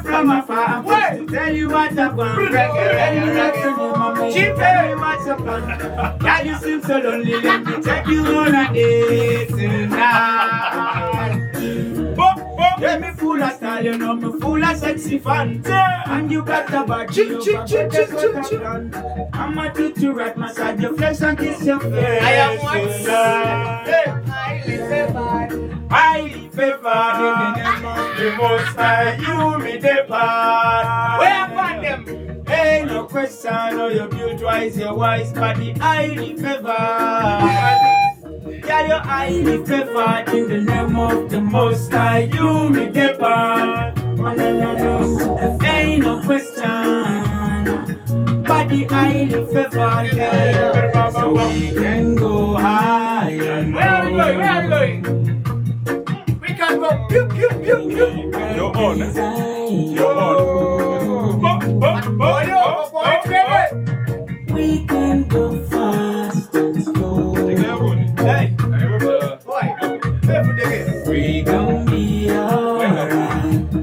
From afar, tell you what I'm going girl, you seem so lonely, let me take you on a date tonight. Let me full of style, you know me full of sexy fun. And you got a body, you got a I'ma teach you right, massage your flesh and kiss your face. I am one highly favored in the name of the Most High. You me the part. Where upon them? Ain't no question, oh you're built wise, you're wise, body highly favored. Yeah, you're highly favored in the name of the Most High. You me the part. Ain't no question, body highly favored. Yeah. So we can go high and where are we going? We can go pew pew pew pew. You're on. You're on. We can go fast and slow. Hey, we gon' be alright.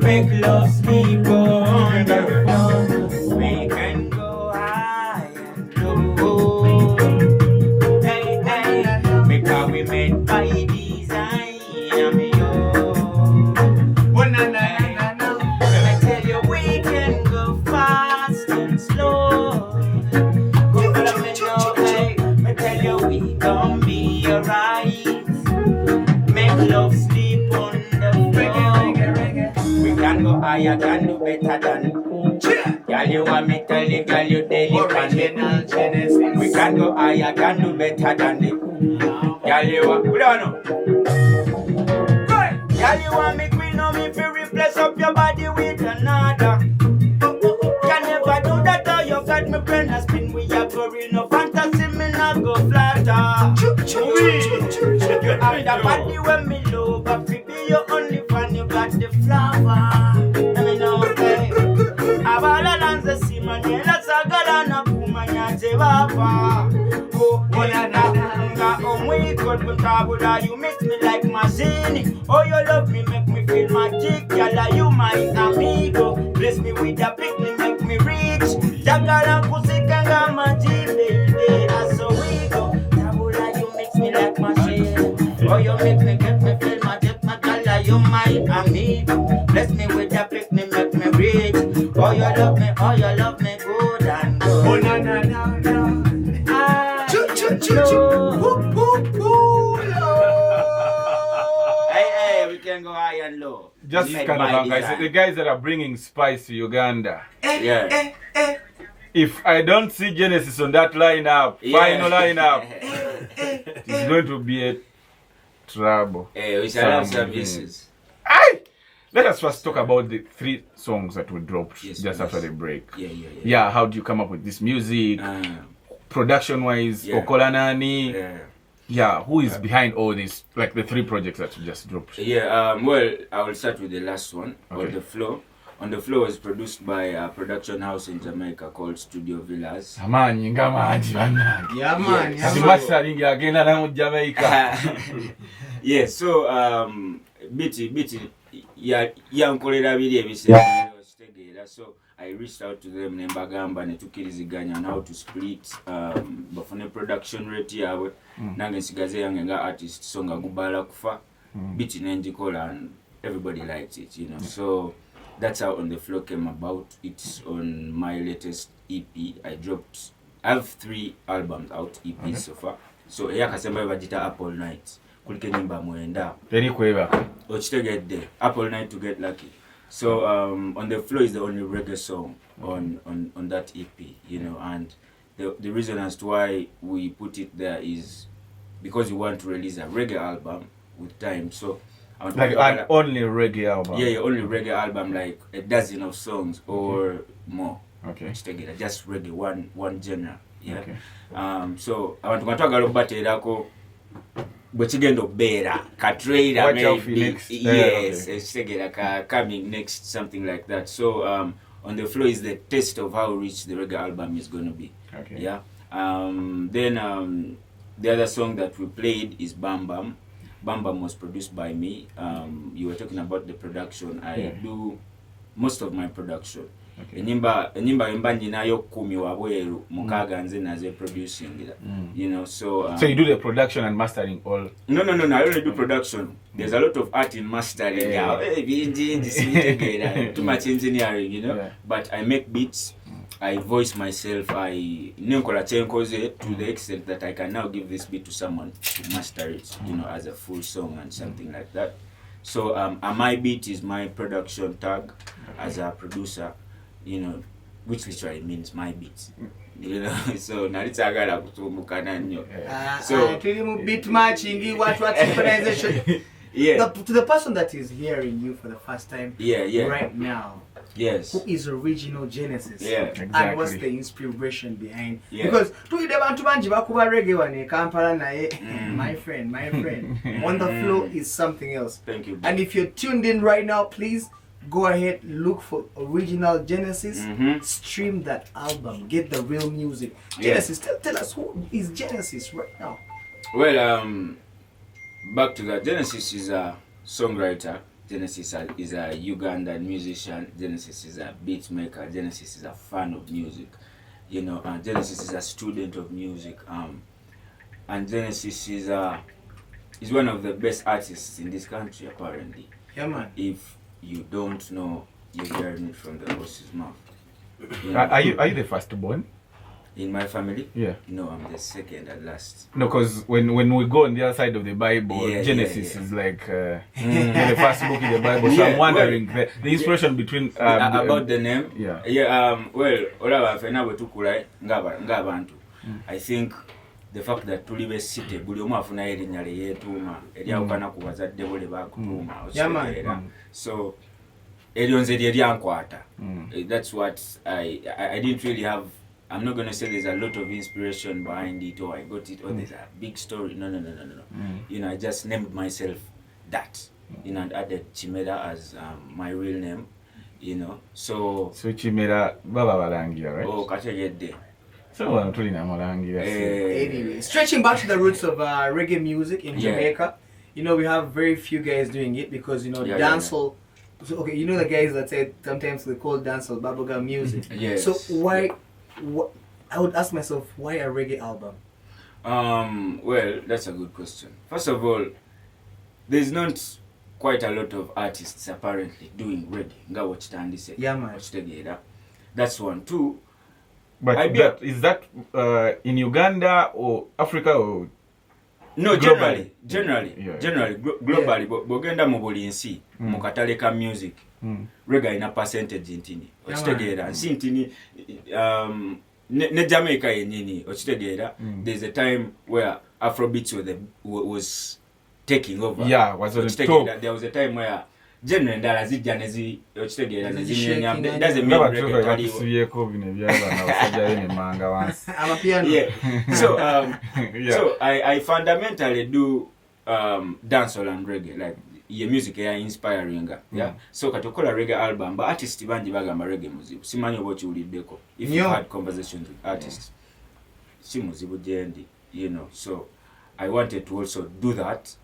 Make love sleep on the floor. We can go high and low. Hey, hey, because we made by design. Oh, na na na na. I tell you, we can go fast and slow. Go let me know, hey. I tell you, we gon' be alright. Make love sleep on the floor. We can go higher, can do better than. Girl, you want me tell you, girl, you daily original Jenesis. We can go higher, can do better than it. Girl, you want, we don't know. Girl, you want me queen on me to replace up your body with another. Can never do that, or you got me brain a spin. We are going no fantasy, me not go flatter. You have the body when me love, but be your only fan, you got the flower. Let me know, okay. Avala lanza simanyela sagala na kumanya jebaba. Oh, na na nga omwe God mutabula. You make me like machine. Oh, you love me, make me feel magic. Yalla, you my amigo. Bless me with a picnic, make me rich. Jagala kusikanga maji, baby. That's so we go. Tabula, you make me like machine. Oh, you make me get me feel magic. Magala, you my amigo. Bless me with a picnic, make me rich. Oh, you love me good and good. Oh, na na na na. Hey, we can go high and low. Just kind of guys, the guys that are bringing spice to Uganda. Yeah. If I don't see Genesis on that lineup, final lineup, it's going to be a trouble. Hey, we shall have services. Let us first talk about the 3 songs that were dropped just after the break. Yeah, how do you come up with this music? Production-wise, Okolanani. Yeah, who is behind all this, like the 3 projects that you just dropped? Well, I will start with the last one, okay. On the Flow. On the Flow was produced by a production house in Jamaica called Studio Villas. Yeah, man. Yeah, so Biti, so I reached out to them nembagamba netukiriziganya on how to split bafune production rate yawe nange nsigaze yange nga artist so nga gubala kufa Biti nenjikola and everybody liked it, you know. So that's how On the Flow came about. It's on my latest EP. I have 3 albums out, EPs so far. So yakasemba bajita Up All Night kulike nyimba mwenda very quiver ochitegedde Up All Night to Get Lucky. So On the Flow is the only reggae song on that EP, you know, and the reason as to why we put it there is because we want to release a reggae album with time. So like an only reggae album. Yeah, only reggae album, like a dozen of songs or more. Okay. Just reggae, one genre. Yeah. Okay. So I want to talk about bwekigenda okubeera ka trailer maybe yes okay. Coming next, something like that. So on the floor is the taste of how rich the reggae album is going to be. Okay. Yeah. Then the other song that we played is Bam Bam. Bam Bam was produced by me. You were talking about the production. I do most of my production. Okay. Enyimba yemba nyinayo 10 wabweru mukaga nze naze producing you know. So so you do the production and mastering all? No, I only do production. There's a lot of art in mastering. Too much engineering, you know. But I make beats, I voice myself, I nkola chenkoze to the extent that I can now give this beat to someone to master it, you know, as a full song and something like that. So my beat is my production tag as a producer, you know, which literally means my beat. You know, so nalitagala kutumbukana nnyo. So beat matching, what synchronization. Yeah. To the person that is hearing you for the first time right now, yes, who is original Genesis? Yeah, exactly. And what's the inspiration behind? Because to the bantu banji bakuba reggae wane Kampala naye, my friend, on the floor is something else. Thank you. And if you're tuned in right now, please go ahead, look for original Genesis, stream that album, get the real music. Genesis, tell us, who is Genesis right now? Well, back to that, Genesis is a songwriter, Genesis is a Ugandan musician, Genesis is a beat maker, Genesis is a fan of music, you know, Genesis is a student of music, and Genesis is one of the best artists in this country apparently. Yeah, man. If you don't know, you're hearing it from the horse's mouth. You know? Are you the firstborn? In my family? Yeah. No, I'm the second at last. No, because when we go on the other side of the Bible, Genesis is like the first book in the Bible. So I'm wondering the inspiration between about the name. Well, olaba wetukula ng'abantu. I think the fact that tuli besite buli omu afuna erinnya lye yeetuuma eryawukana ku bazadde bo lye baakutuuma okitegeera. So eryo nze lye lyankwata. That's what I didn't really have. I'm not going to say there's a lot of inspiration behind it or I got it or there's a big story. No. You know, I just named myself that. You know, and added Kimera as my real name. You know, so Kimera baba balangira, right? Oh, kategedde. So anyway, stretching back to the roots of reggae music in Jamaica, you know, we have very few guys doing it because, you know, dancehall. So, okay, you know the guys that say sometimes they call dancehall bubblegum music. Yes. So why? I would ask myself, why a reggae album? Well, that's a good question. First of all, there's not quite a lot of artists apparently doing reggae. Yeah, man. That's one. Two. But is that in Uganda or Africa or? No, globally, globally, bogenda mu buli nsi mu katale ka music reggae ina percentage ntini okitegeera nsi ntini ne Jamaica yennyini okitegeera. There's a time where Afrobeats was taking over. Was on the top. There was a time where general ndala zijja nezi okitegeera nezinyenya doesn't mean reggae so I fundamentally do dancehall and reggae, like your music is inspiring. So katokola reggae album but artists banji bagamba reggae muzibu simanyi oba kiwuliddeko. If you had conversations with artists si muzibu jendi, you know. So I wanted to also do that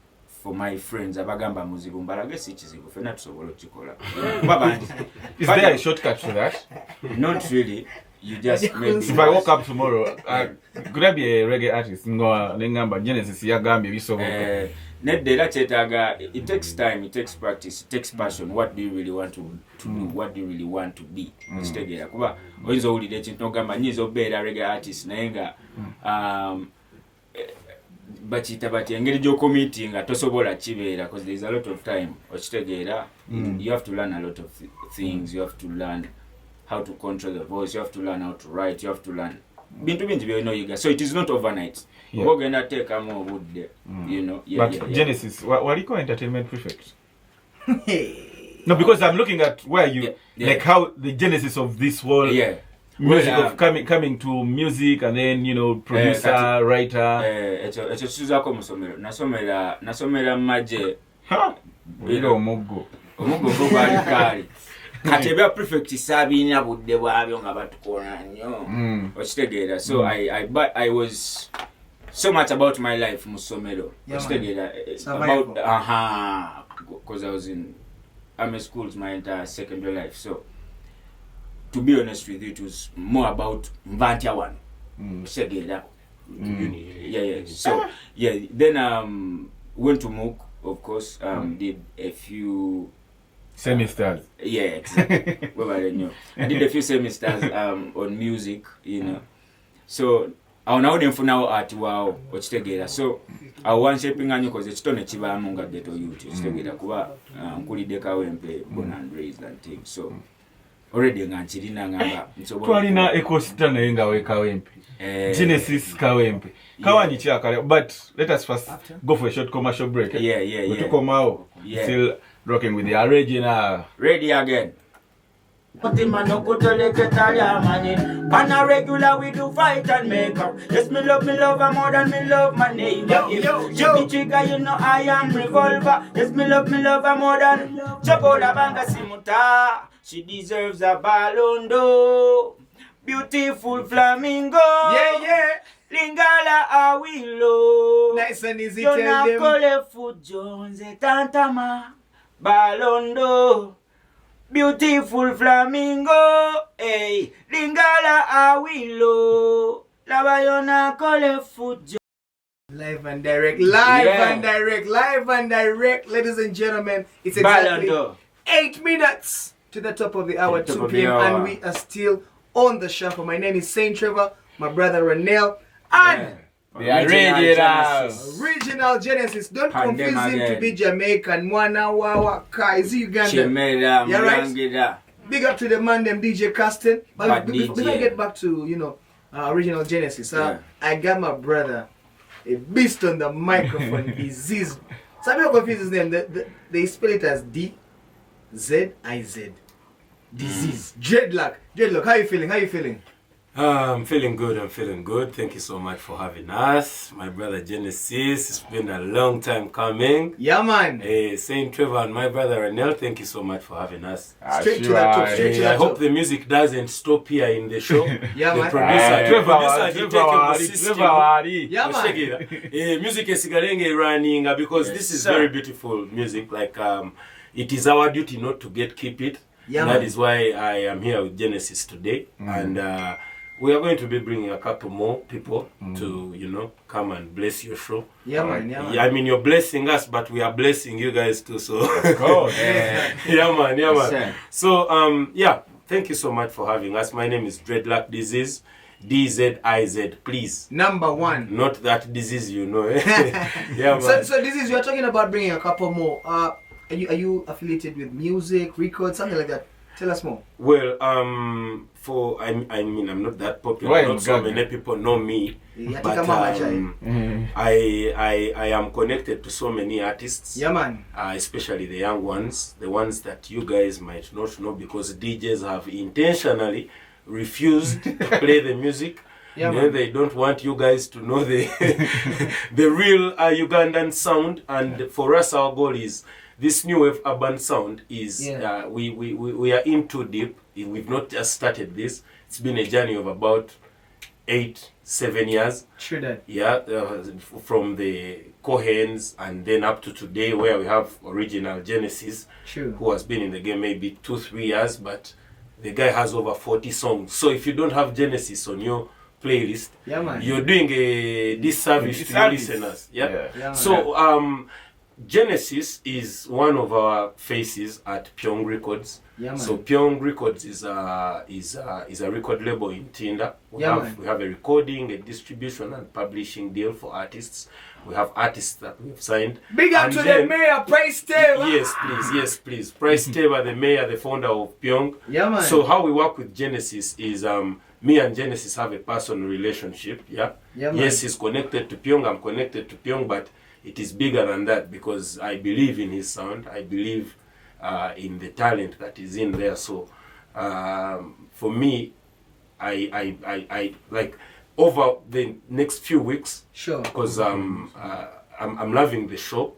for my friends abagamba muzibu mbalage si kizibu fena tusobola okikola. Is there a shortcut to that? Not really. You just maybe. If I woke up tomorrow, could I be a reggae artist? Ngamba Genesis yagambye bisoboka. It takes time, it takes practice, it takes passion. What do you really want to do? What do you really want to be? Kuba oyinza owulira ekintu n'ogamba nnyinza obeera reggae artist naye nga bakiyita bati engeri gy'okomitinga tosobola kibeera because there's a lot of time okitegeera. You have to learn a lot of things. You have to learn how to control the voice, you have to learn how to write, you have to learn bintu bingi byolina oyiga. So it is not overnight. Ogenda teekamu obudde, you know. Genesis, waliko entertainment prefect? No, because I'm looking at where you like how the genesis of this whole music of coming to music and then, you know, producer, writer? Echo chizako musomero. Nasomera maje. Ha? Wilo omugo. Omugo kali. Katebya prefect sabina budde bwabyo nga batukona nnyo. Okitegeera. So I was so much about my life musomero. Okitegeera about because I was in army schools my entire secondary life. So to be honest with you, it was more about Mvantia one. Okitegeera. Yeah. So then went to MOOC, of course. Did a few semesters. Yeah, exactly. I did a few semesters on music, you know. So I now them for now art wow okitegeera. So I want shaping anyo cause ekitone kibaamu nga ghetto youth okitegeera kuba nkulide Kawempe born and raised and things. So already nganchirina ngamba twalina ecosystem naye nga we Kawempe. Jenesis Kawempe. Kawanyi kyakale, but let us first go for a short commercial break. Yeah. Tukomao. Still rocking with the original. Ready again. On a regular we do fight and make up. Yes, me love her more than me love my neighbor. Yo, trigger, you know I am revolver. Yes, me love her more than Chokola Banga Simuta. She deserves a Ballon d'Or. Beautiful flamingo. Yeah. Lingala Awilo. Nice and easy, tell them. Yona Kole Food Jones Tantama. Ballon d'Or. Beautiful flamingo, hey, Lingala Awilo, Labayona Kole Fujo. Live and direct, ladies and gentlemen. It's exactly 8 minutes to the top of the hour, 2 p.m. And we are still on the shuffle. My name is Saint Trevor, my brother Ranel, and the original Genesis. Don't confuse him to be Jamaican. Mwana wawa ka is he Ugandan? Kimera Ronnie. Big up to the man them DJ Caston. But before I get back to original Genesis, I got my brother a beast on the microphone. Disease. Some people confuse his name. They spell it as D-Z-I-Z. Disease. Dreadlock. How you feeling? I'm feeling good. Thank you so much for having us. My brother Genesis, it's been a long time coming. Yeah, man. Saint Trevor and my brother Ranel, thank you so much for having us. Straight to that top. I hope the music doesn't stop here in the show. Yeah, the man. Music is running because this is very beautiful music. Like it is our duty not to keep it. Yeah, that is why I am here with Genesis today. And we are going to be bringing a couple more people to, come and bless your show. Yeah, man. I mean, you're blessing us, but we are blessing you guys too. So, yeah, man. So, thank you so much for having us. My name is Dreadlock Disease, D-Z-I-Z, please. Number one. Not that disease, Yeah, man. So Disease, you're talking about bringing a couple more. Are you affiliated with music, records, something like that? Tell us more. Well, I'm not that popular. Not so many people know me, but I am connected to so many artists. Yeah, man. Especially the young ones, the ones that you guys might not know because DJs have intentionally refused to play the music. Yeah, they don't want you guys to know the the real Ugandan sound. And for us, our goal is this new wave urban sound is we are in too deep. We've not just started this. It's been a journey of about 8-7 years. True that. Yeah, from the Cohens and then up to today where we have original Genesis, who has been in the game maybe 2-3 years, but the guy has over 40 songs. So if you don't have Genesis on your playlist, you're doing a disservice to your listeners. Yeah. So Genesis is one of our faces at Pyong Records. So Pyong Records is a record label in Tinda. We have a recording, a distribution and publishing deal for artists. We have artists that we've signed. Big up to the mayor, Price Taylor. Yes, please. Price Taylor, the mayor, the founder of Pyong. Yeah, man. So how we work with Genesis is me and Genesis have a personal relationship. Yes, he's connected to Pyong, I'm connected to Pyong, but it is bigger than that because I believe in his sound. I believe in the talent that is in there. So for me, I like over the next few weeks. Sure. Because I'm loving the show,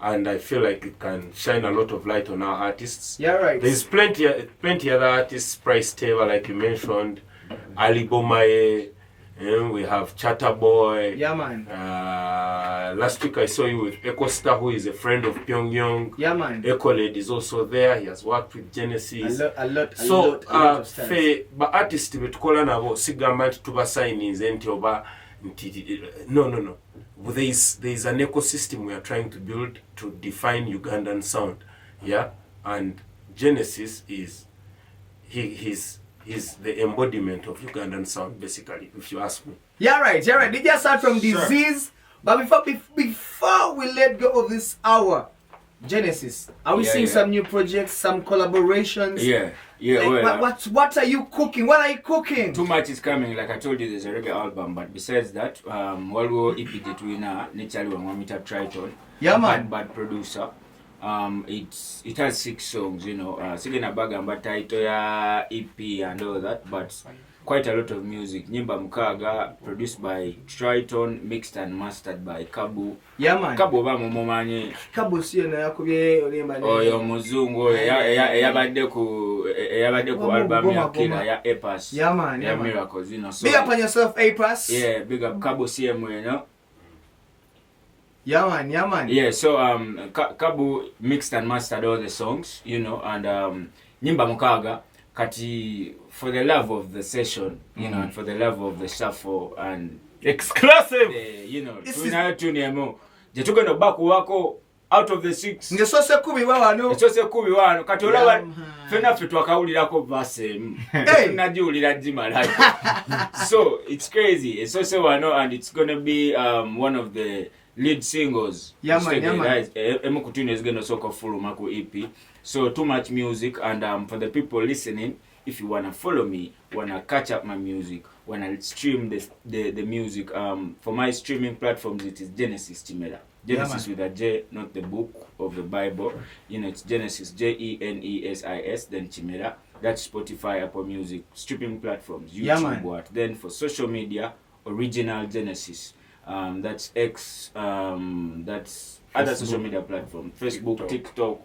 and I feel like it can shine a lot of light on our artists. Yeah, right. There's plenty other artists, Price Taylor, like you mentioned, Ali Bomaye, we have Chatterboy. Yeah, man. Last week I saw you with Echo Star, who is a friend of Pyongyang. Yeah, man. Echo Led is also there. He has worked with Genesis. A lot of stars. But artists betukola nabo sigamba nti tubasigninze nti oba no. There is an ecosystem we are trying to build to define Ugandan sound. Yeah, and Genesis is he's the embodiment of Ugandan sound, basically, if you ask me. Yeah, right. Did you start from disease? But before we let go of this hour, Genesis, are we seeing some new projects, some collaborations? Yeah. Like, what are you cooking? What are you cooking? Too much is coming. Like I told you, there's a reggae album. But besides that, while we EP it, we now naturally want me to try it on. Yeah, man. Bad producer. It has 6 songs, you know. Singing a bag and title ya EP and all that, but quite a lot of music. Nyimba Mukaga, produced by Triton, mixed and mastered by Kabu. Yeah, man. Kabu ba mumomanye. Kabu siyo na yakubye olimba. Oyo muzungu yabadde ku album ya Killer ya Epas. Yeah, man. Yeah, Miracles, you know. So, big up on yourself, Epas. Yeah, big up Kabu CM, you know. Yeah, man. Yeah, so Kabu mixed and mastered all the songs, you know, and Nyimba Mukaga kati for the love of the session, you know, and for the love of the shuffle and exclusive, you know, tunayemo jetugenda baku wako out of the 6 ngesose kubi wano kati olaba fena fe twakawulirako verse najiulira jimala. So it's crazy. It's also wano, and it's going to be one of the lead singles. Yeah, man. Emukutune is going to soak full Maku EP. So too much music, and for the people listening, if you wanna follow me, wanna catch up my music, wanna stream the music, for my streaming platforms, it is Jenesis Kimera. Genesis with a J, not the book of the Bible. You know, it's Genesis, Genesis, then Kimera. That's Spotify, Apple Music, streaming platforms, YouTube, what. Then for social media, Original Genesis. That's X, that's other social media platforms, Facebook, TikTok,